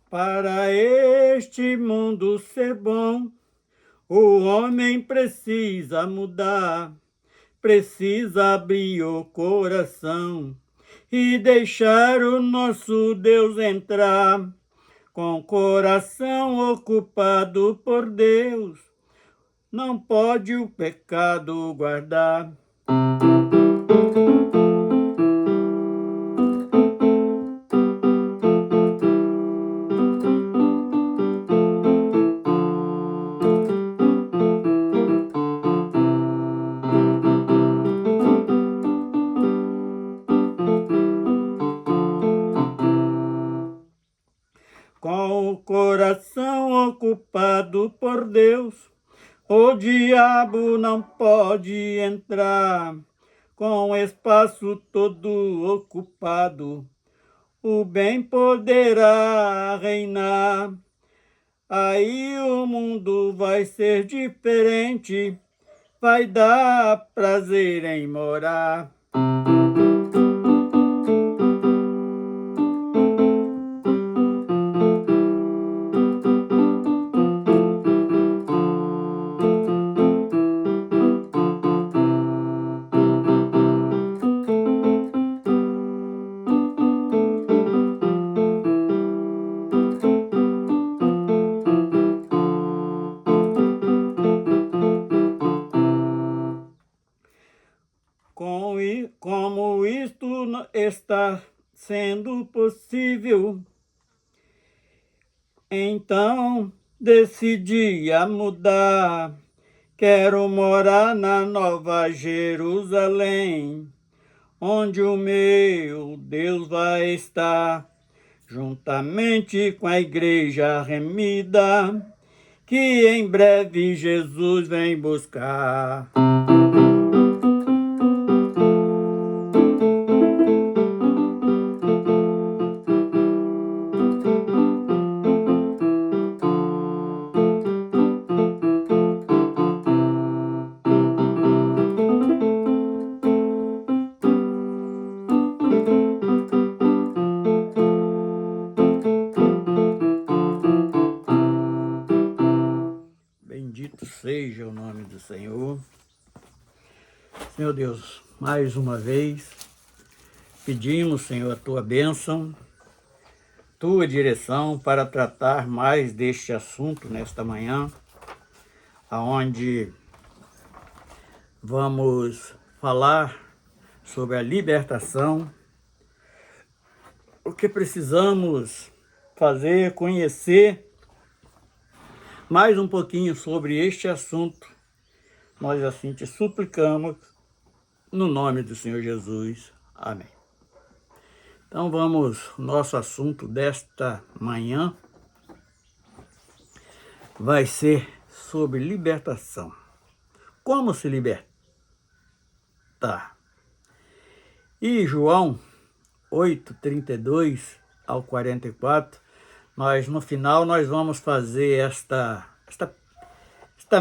Para este mundo ser bom, o homem precisa mudar, precisa abrir o coração e deixar o nosso Deus entrar. Com o coração ocupado por Deus, não pode o pecado guardar. Com o coração ocupado por Deus, o diabo não pode entrar. Com o espaço todo ocupado, o bem poderá reinar. Aí o mundo vai ser diferente, vai dar prazer em morar. Como isto está sendo possível, então decidi a mudar. Quero morar na Nova Jerusalém, onde o meu Deus vai estar, juntamente com a igreja remida, que em breve Jesus vem buscar. Bendito seja o nome do Senhor. Senhor Deus, mais uma vez, pedimos, Senhor, a Tua bênção, Tua direção para tratar mais deste assunto nesta manhã, aonde vamos falar sobre a libertação, o que precisamos fazer, conhecer mais um pouquinho sobre este assunto. Nós assim te suplicamos, no nome do Senhor Jesus. Amém. Então vamos, nosso assunto desta manhã vai ser sobre libertação. Como se libertar? E João 8:32 ao 44, no final nós vamos fazer esta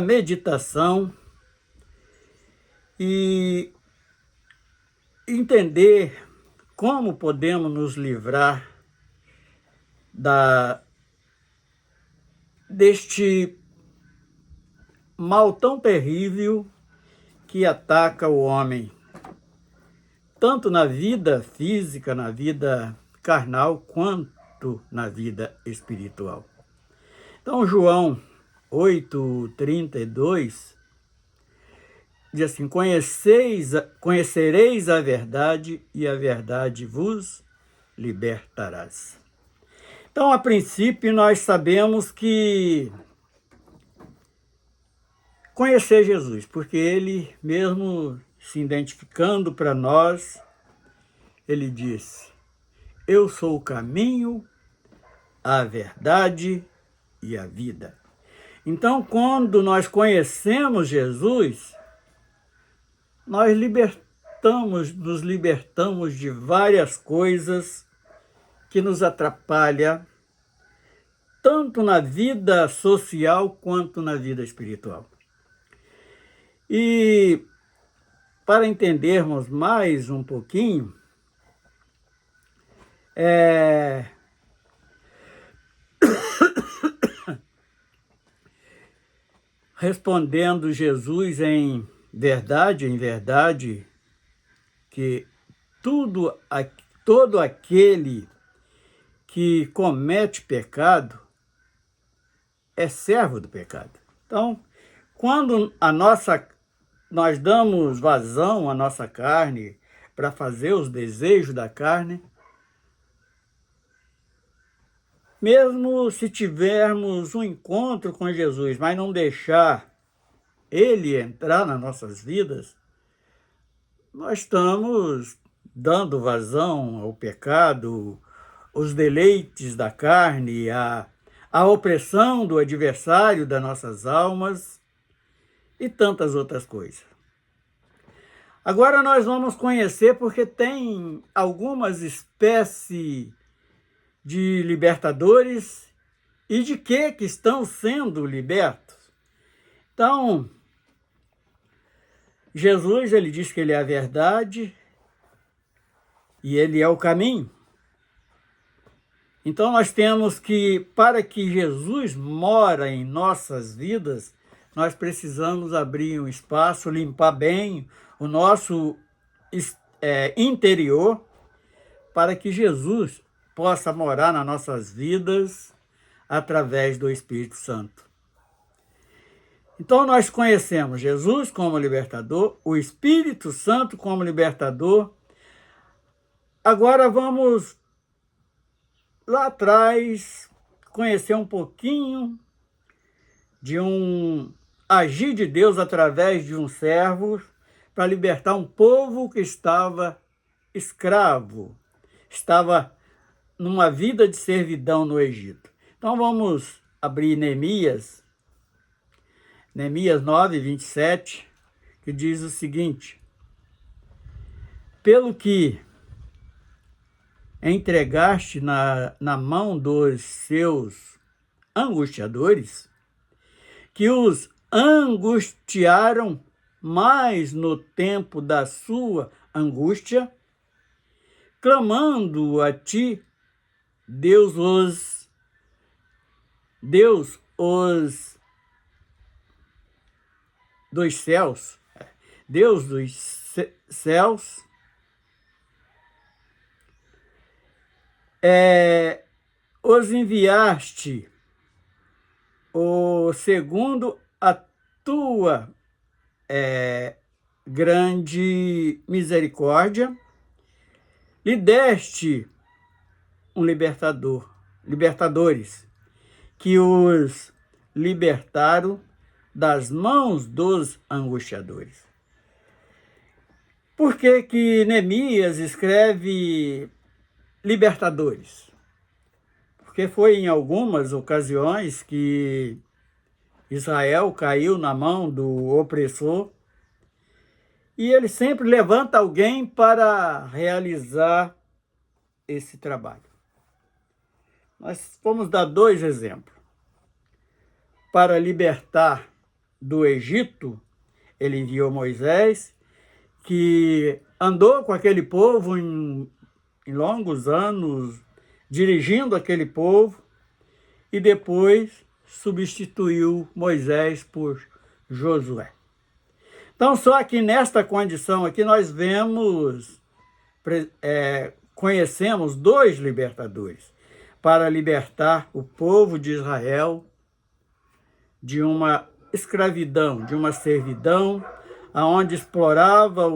meditação e entender como podemos nos livrar deste mal tão terrível que ataca o homem, tanto na vida física, na vida carnal, quanto na vida espiritual. Então, João 8:32 diz assim: conhecereis a verdade e a verdade vos libertarás. Então, a princípio, nós sabemos que conhecer Jesus, porque ele mesmo se identificando para nós, ele diz: eu sou o caminho, a verdade e a vida. Então, quando nós conhecemos Jesus, nós nos libertamos de várias coisas que nos atrapalham, tanto na vida social quanto na vida espiritual. E para entendermos mais um pouquinho, respondendo Jesus em verdade, que todo aquele que comete pecado é servo do pecado. Então, quando nós damos vazão à nossa carne para fazer os desejos da carne, mesmo se tivermos um encontro com Jesus, mas não deixar Ele entrar nas nossas vidas, nós estamos dando vazão ao pecado, os deleites da carne, a opressão do adversário das nossas almas e tantas outras coisas. Agora nós vamos conhecer, porque tem algumas espécies de libertadores e de que estão sendo libertos. Então, Jesus, ele diz que ele é a verdade e ele é o caminho. Então nós temos que, para que Jesus mora em nossas vidas, nós precisamos abrir um espaço, limpar bem o nosso interior, para que Jesus possa morar nas nossas vidas através do Espírito Santo. Então nós conhecemos Jesus como libertador, o Espírito Santo como libertador. Agora vamos lá atrás conhecer um pouquinho de um agir de Deus através de um servo para libertar um povo que estava escravo, estava numa vida de servidão no Egito. Então vamos abrir Neemias 9, 27, que diz o seguinte: pelo que entregaste na mão dos seus angustiadores, que os angustiaram mais no tempo da sua angústia, clamando a ti, Deus os dos céus, Deus dos céus, os enviaste segundo a tua grande misericórdia, lhe deste um libertadores, que os libertaram das mãos dos angustiadores. Por que que Neemias escreve libertadores? Porque foi em algumas ocasiões que Israel caiu na mão do opressor e ele sempre levanta alguém para realizar esse trabalho. Nós vamos dar 2 exemplos. Para libertar do Egito, ele enviou Moisés, que andou com aquele povo em longos anos, dirigindo aquele povo, e depois substituiu Moisés por Josué. Então, só que nesta condição aqui nós conhecemos 2 libertadores para libertar o povo de Israel de uma escravidão, de uma servidão, aonde explorava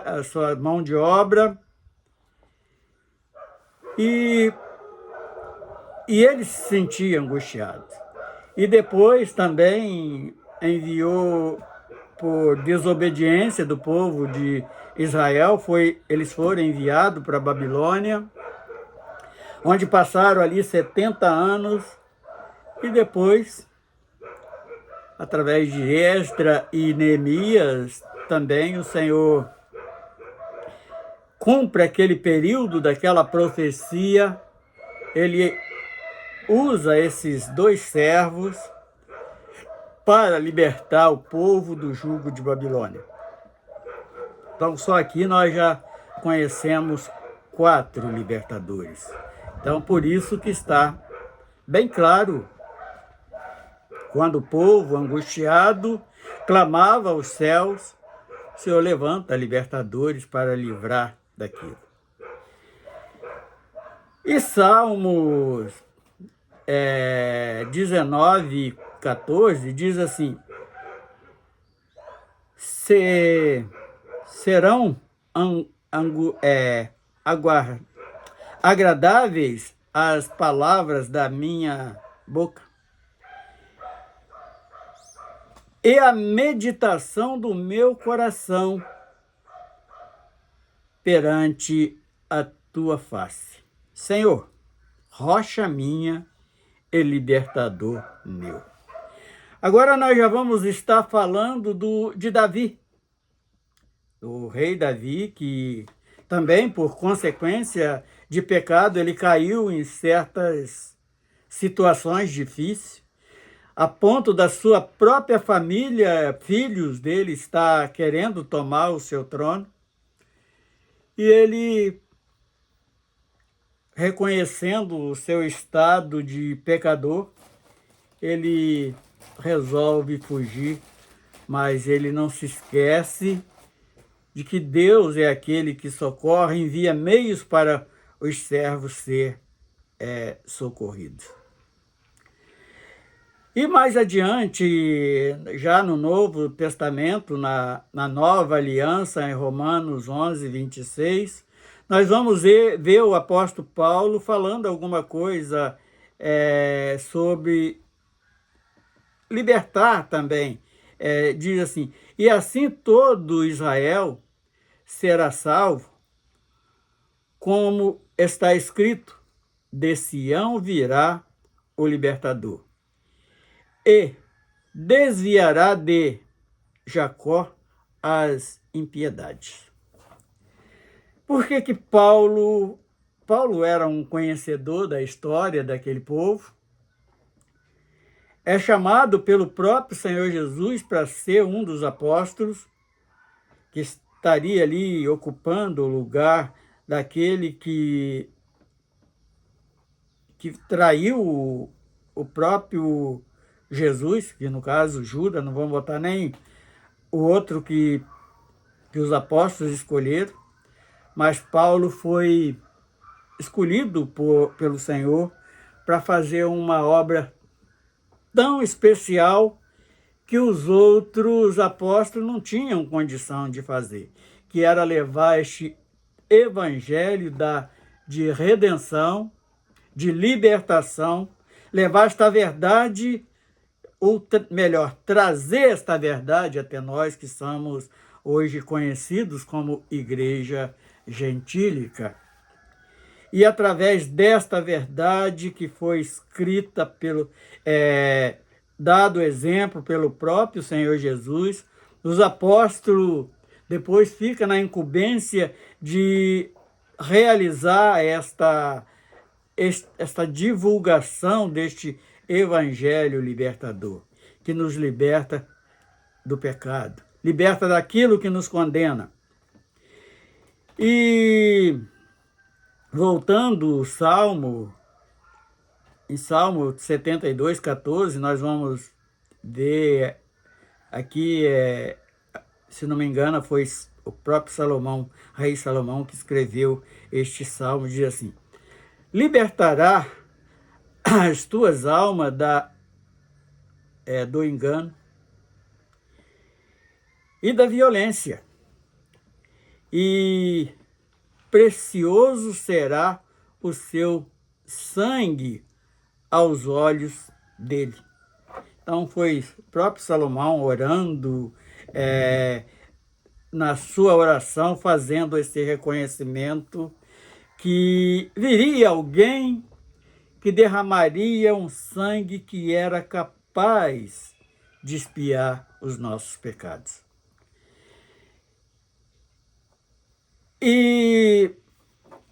a sua mão de obra, e ele se sentia angustiado. E depois também enviou, por desobediência do povo de Israel, eles foram enviados para a Babilônia, onde passaram ali 70 anos, e depois, através de Esdra e Neemias, também o Senhor cumpre aquele período daquela profecia. Ele usa esses 2 servos para libertar o povo do jugo de Babilônia. Então, só aqui nós já conhecemos 4 libertadores. Então, por isso que está bem claro, Quando o povo, angustiado, clamava aos céus, o Senhor levanta libertadores para livrar daquilo. E Salmos 19, 14 diz assim: serão agradáveis as palavras da minha boca e a meditação do meu coração perante a tua face. Senhor, rocha minha e libertador meu. Agora nós já vamos estar falando de Davi, do rei Davi, que também, por consequência de pecado, ele caiu em certas situações difíceis, a ponto da sua própria família, filhos dele, estar querendo tomar o seu trono. E ele, reconhecendo o seu estado de pecador, ele resolve fugir, mas ele não se esquece de que Deus é aquele que socorre, envia meios para os servos ser socorridos. E mais adiante, já no Novo Testamento, na Nova Aliança, em Romanos 11, 26, nós vamos ver o apóstolo Paulo falando alguma coisa sobre libertar também. Diz assim: e assim todo Israel será salvo, como está escrito, de Sião virá o libertador, e desviará de Jacó as impiedades. Por que Paulo era um conhecedor da história daquele povo? É chamado pelo próprio Senhor Jesus para ser um dos apóstolos que estaria ali ocupando o lugar daquele que traiu o próprio Jesus, que no caso Judas, não vamos botar nem o outro que os apóstolos escolheram, mas Paulo foi escolhido pelo Senhor para fazer uma obra tão especial que os outros apóstolos não tinham condição de fazer, que era levar este evangelho de redenção, de libertação, levar esta verdade, ou melhor, trazer esta verdade até nós que somos hoje conhecidos como Igreja Gentílica. E através desta verdade que foi escrita dado exemplo pelo próprio Senhor Jesus, os apóstolos depois ficam na incumbência de realizar esta divulgação deste evangelho libertador, que nos liberta do pecado, liberta daquilo que nos condena. E voltando ao Salmo, em Salmo 72, 14, nós vamos ver aqui, se não me engano, foi o próprio Salomão, rei Salomão, que escreveu este salmo, diz assim: libertará as tuas almas do engano e da violência, e precioso será o seu sangue aos olhos dele. Então foi o próprio Salomão orando, na sua oração, fazendo esse reconhecimento que viria alguém que derramaria um sangue que era capaz de expiar os nossos pecados. E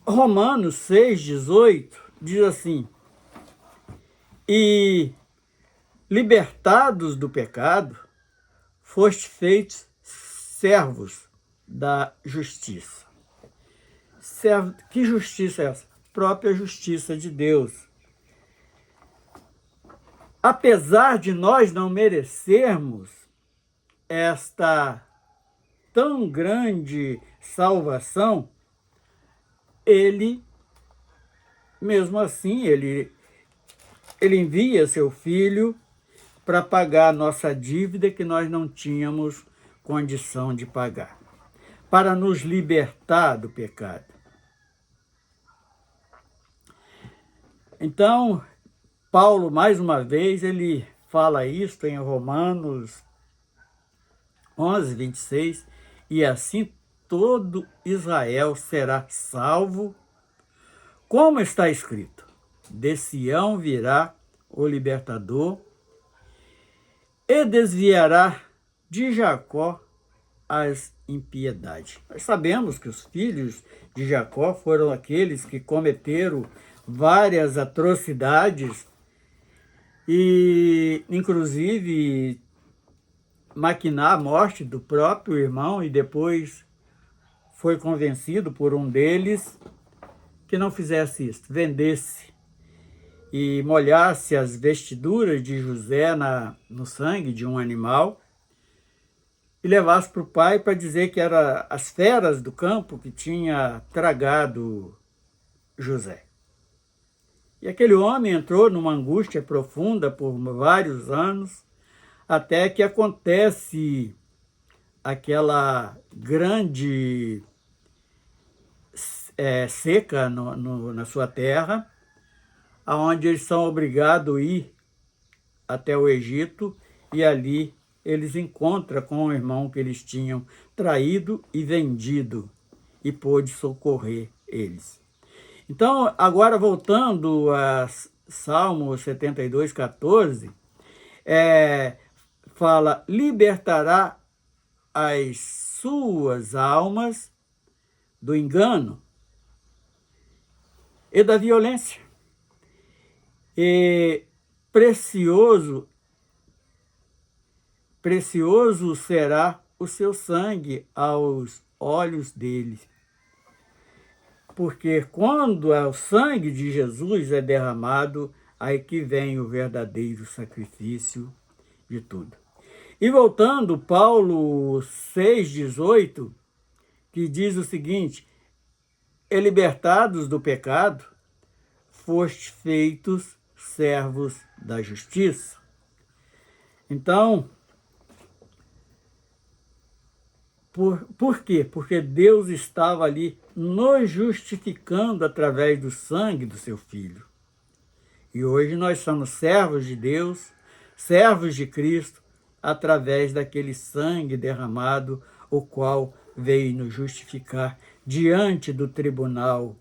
Romanos 6,18 diz assim: e libertados do pecado, foste feitos servos da justiça. Que justiça é essa? Própria justiça de Deus. apesar de nós não merecermos esta tão grande salvação, ele, mesmo assim, ele envia seu Filho para pagar a nossa dívida que nós não tínhamos condição de pagar, para nos libertar do pecado. Então, Paulo, mais uma vez, ele fala isto em Romanos 11, 26, e assim todo Israel será salvo, como está escrito: de Sião virá o libertador e desviará de Jacó as impiedades. Nós sabemos que os filhos de Jacó foram aqueles que cometeram várias atrocidades e, inclusive, maquinar a morte do próprio irmão, e depois foi convencido por um deles que não fizesse isso, vendesse e molhasse as vestiduras de José no sangue de um animal e levasse para o pai para dizer que eram as feras do campo que tinha tragado José. E aquele homem entrou numa angústia profunda por vários anos, até que acontece aquela grande seca na sua terra, onde eles são obrigados a ir até o Egito, e ali eles encontram com o irmão que eles tinham traído e vendido, e pôde socorrer eles. Então, agora voltando a Salmo 72, 14, fala: libertará as suas almas do engano e da violência. E precioso será o seu sangue aos olhos deles. Porque quando o sangue de Jesus é derramado, aí que vem o verdadeiro sacrifício de tudo. E voltando, Paulo 6,18, que diz o seguinte: e libertados do pecado, foste feitos servos da justiça. Então, por quê? Porque Deus estava ali nos justificando através do sangue do seu Filho. E hoje nós somos servos de Deus, servos de Cristo, através daquele sangue derramado, o qual veio nos justificar diante do tribunal,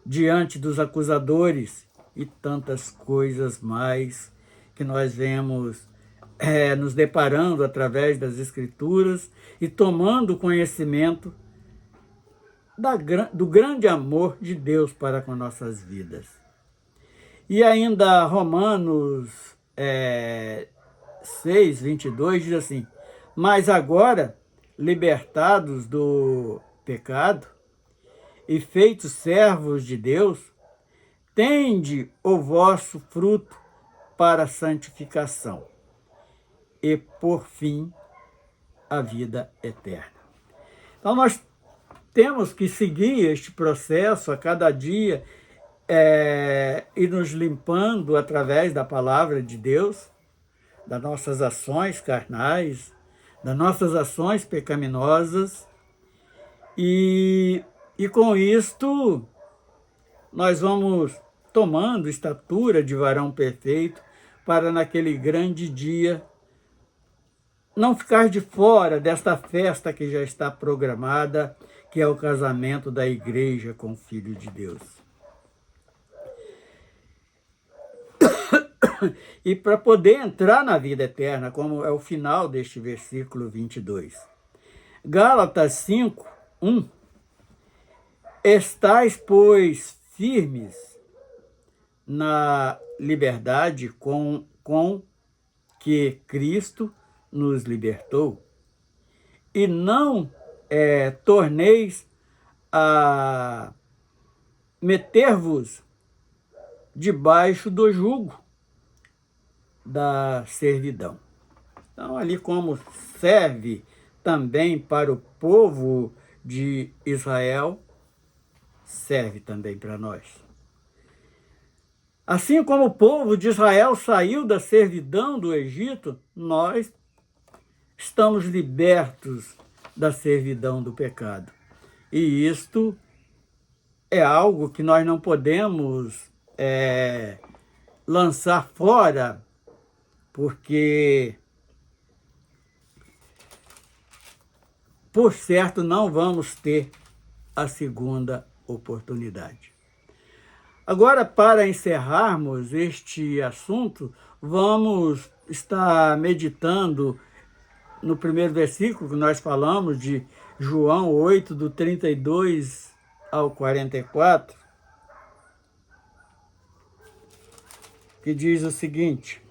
diante dos acusadores e tantas coisas mais que nós vemos nos deparando através das Escrituras e tomando conhecimento do grande amor de Deus para com nossas vidas. E ainda Romanos 6, 22 diz assim: mas agora, libertados do pecado e feitos servos de Deus, tende o vosso fruto para a santificação e, por fim, a vida eterna. Então, nós temos que seguir este processo a cada dia, e nos limpando através da palavra de Deus, das nossas ações carnais, das nossas ações pecaminosas, e com isto nós vamos tomando estatura de varão perfeito para naquele grande dia não ficar de fora desta festa que já está programada, que é o casamento da igreja com o Filho de Deus. E para poder entrar na vida eterna, como é o final deste versículo 22. Gálatas 5, 1. Estais, pois, firmes na liberdade com que Cristo nos libertou, e não torneis a meter-vos debaixo do jugo. da servidão. Então, ali como serve também para o povo de Israel, serve também para nós. Assim como o povo de Israel saiu da servidão do Egito, nós estamos libertos da servidão do pecado. E isto é algo que nós não podemos lançar fora, porque, por certo, não vamos ter a segunda oportunidade. Agora, para encerrarmos este assunto, vamos estar meditando no primeiro versículo que nós falamos, de João 8, do 32 ao 44, que diz o seguinte: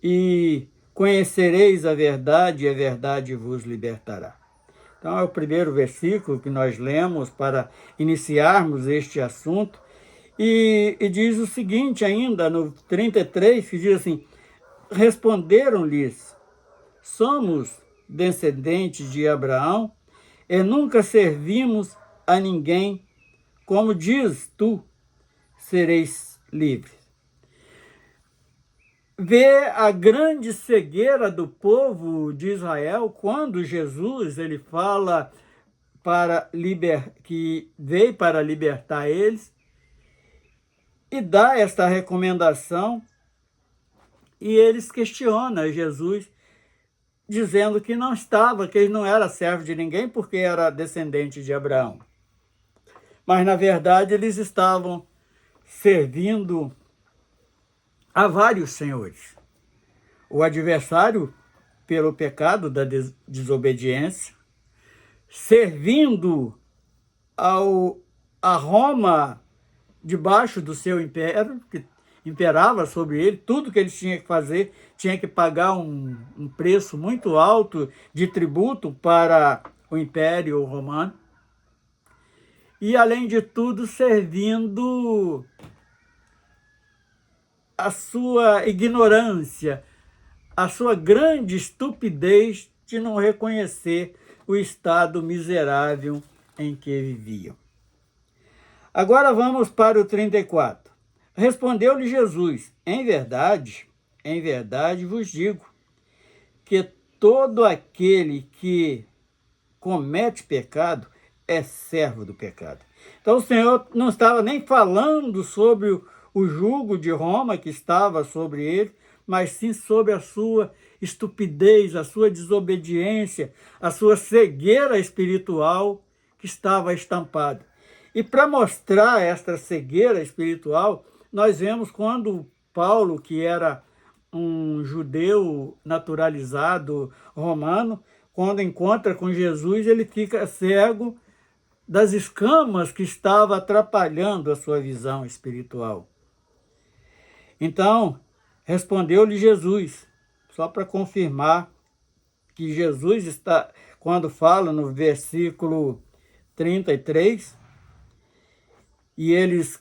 e conhecereis a verdade, e a verdade vos libertará. Então, é o primeiro versículo que nós lemos para iniciarmos este assunto. E diz o seguinte ainda, no 33, que diz assim: responderam-lhes, somos descendentes de Abraão e nunca servimos a ninguém. Como diz tu, sereis livres. Vê a grande cegueira do povo de Israel quando Jesus ele fala que veio para libertar eles e dá esta recomendação, e eles questionam Jesus, dizendo que não estava, que ele não era servo de ninguém porque era descendente de Abraão. Mas, na verdade, eles estavam servindo a vários senhores. O adversário pelo pecado da desobediência, servindo a Roma debaixo do seu império, que imperava sobre ele. Tudo que eles tinham que fazer, tinha que pagar um preço muito alto de tributo para o Império Romano. E, além de tudo, servindo a sua ignorância, a sua grande estupidez de não reconhecer o estado miserável em que viviam. Agora vamos para o 34. Respondeu-lhe Jesus: em verdade vos digo, que todo aquele que comete pecado é servo do pecado. Então o Senhor não estava nem falando sobre o jugo de Roma que estava sobre ele, mas sim sobre a sua estupidez, a sua desobediência, a sua cegueira espiritual que estava estampada. E para mostrar esta cegueira espiritual, nós vemos quando Paulo, que era um judeu naturalizado romano, quando encontra com Jesus, ele fica cego das escamas que estavam atrapalhando a sua visão espiritual. Então, respondeu-lhe Jesus, só para confirmar que Jesus está, quando fala no versículo 33, e eles,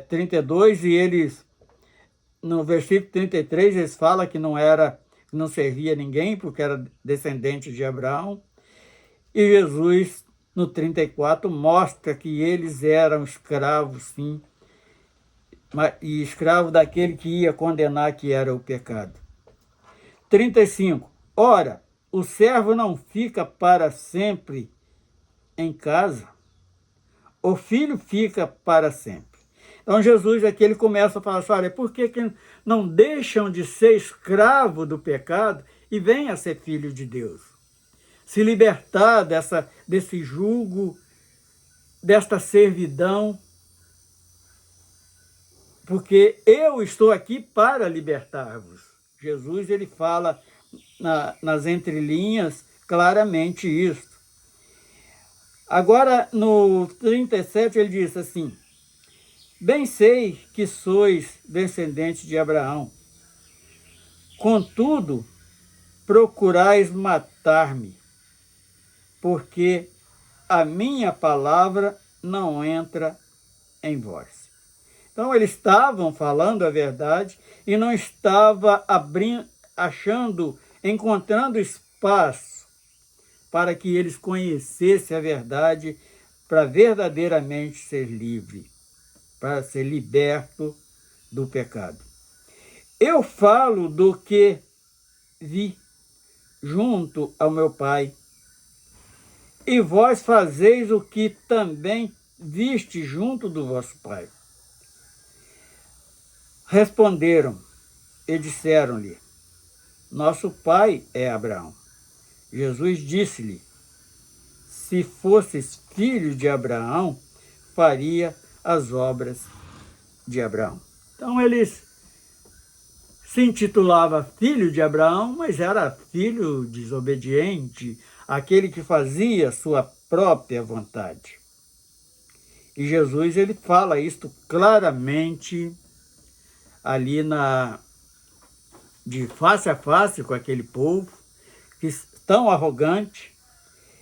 32, e eles, no versículo 33, eles falam que não servia a ninguém, porque era descendente de Abraão, e Jesus, no 34, mostra que eles eram escravos, sim, e escravo daquele que ia condenar, que era o pecado. 35. Ora, o servo não fica para sempre em casa, o filho fica para sempre. Então Jesus aqui ele começa a falar assim: olha, por que não deixam de ser escravo do pecado e vêm a ser filho de Deus? Se libertar desse jugo, desta servidão, porque eu estou aqui para libertar-vos. Jesus ele fala nas entrelinhas claramente isso. Agora, no 37, ele diz assim: bem sei que sois descendentes de Abraão, contudo, procurais matar-me, porque a minha palavra não entra em vós. Então, eles estavam falando a verdade e não estava encontrando espaço para que eles conhecessem a verdade, para verdadeiramente ser livre, para ser liberto do pecado. Eu falo do que vi junto ao meu Pai, e vós fazeis o que também viste junto do vosso Pai. Responderam e disseram-lhe: nosso pai é Abraão. Jesus disse-lhe: se fosses filho de Abraão, faria as obras de Abraão. Então eles se intitulava filho de Abraão, mas era filho desobediente, aquele que fazia sua própria vontade. E Jesus, ele fala isto claramente ali de face a face com aquele povo, que tão arrogante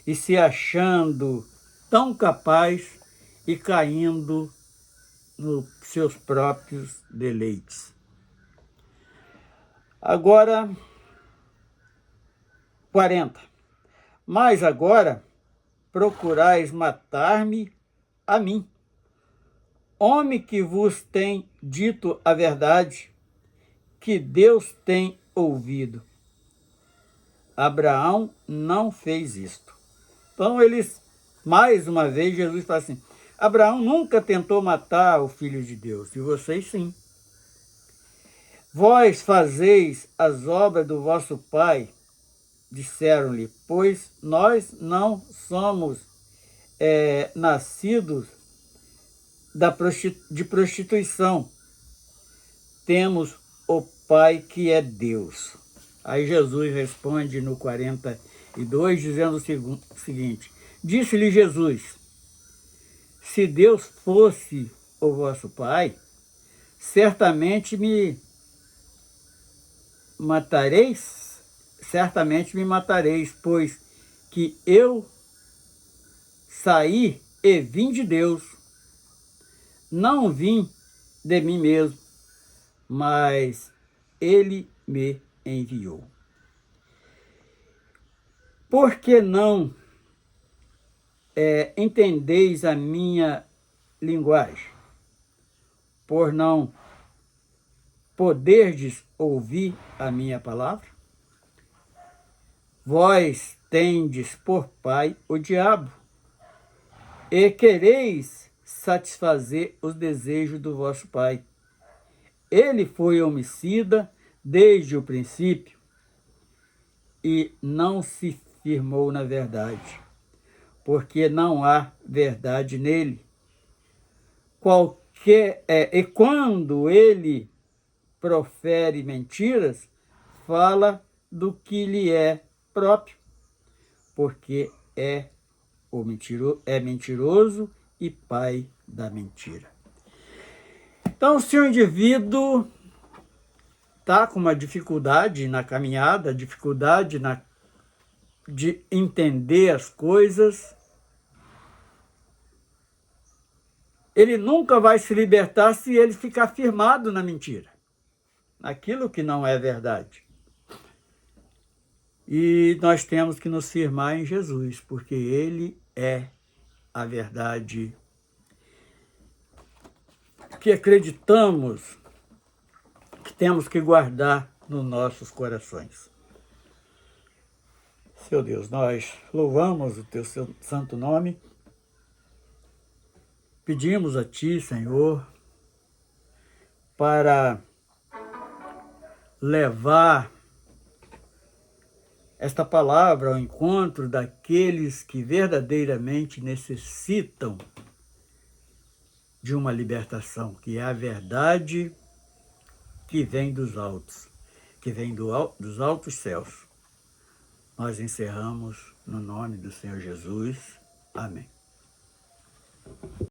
e se achando tão capaz e caindo nos seus próprios deleites. Agora, 40. Mas agora procurais matar-me a mim, homem que vos tem dito a verdade, que Deus tem ouvido. Abraão não fez isto. Então eles, mais uma vez, Jesus fala assim: Abraão nunca tentou matar o Filho de Deus, e vocês sim. Vós fazeis as obras do vosso pai, disseram-lhe, pois nós não somos nascidos de prostituição. Temos o Pai que é Deus. Aí Jesus responde no 42, dizendo o seguinte: disse-lhe Jesus: se Deus fosse o vosso Pai, certamente me matareis, pois que eu saí e vim de Deus, não vim de mim mesmo, mas ele me enviou. Por que não entendeis a minha linguagem? Por não poderdes ouvir a minha palavra? Vós tendes por pai o diabo, e quereis satisfazer os desejos do vosso pai. Ele foi homicida desde o princípio e não se firmou na verdade, porque não há verdade nele. E quando ele profere mentiras, fala do que lhe é próprio, porque é mentiroso e pai da mentira. Então, se o indivíduo está com uma dificuldade na caminhada, dificuldade de entender as coisas, ele nunca vai se libertar se ele ficar firmado na mentira, naquilo que não é verdade. E nós temos que nos firmar em Jesus, porque ele é a verdade que acreditamos que temos que guardar nos nossos corações. Seu Deus, nós louvamos o teu santo nome, pedimos a ti, Senhor, para levar esta palavra ao encontro daqueles que verdadeiramente necessitam de uma libertação, que é a verdade que vem dos altos, que vem dos altos céus. Nós encerramos no nome do Senhor Jesus. Amém.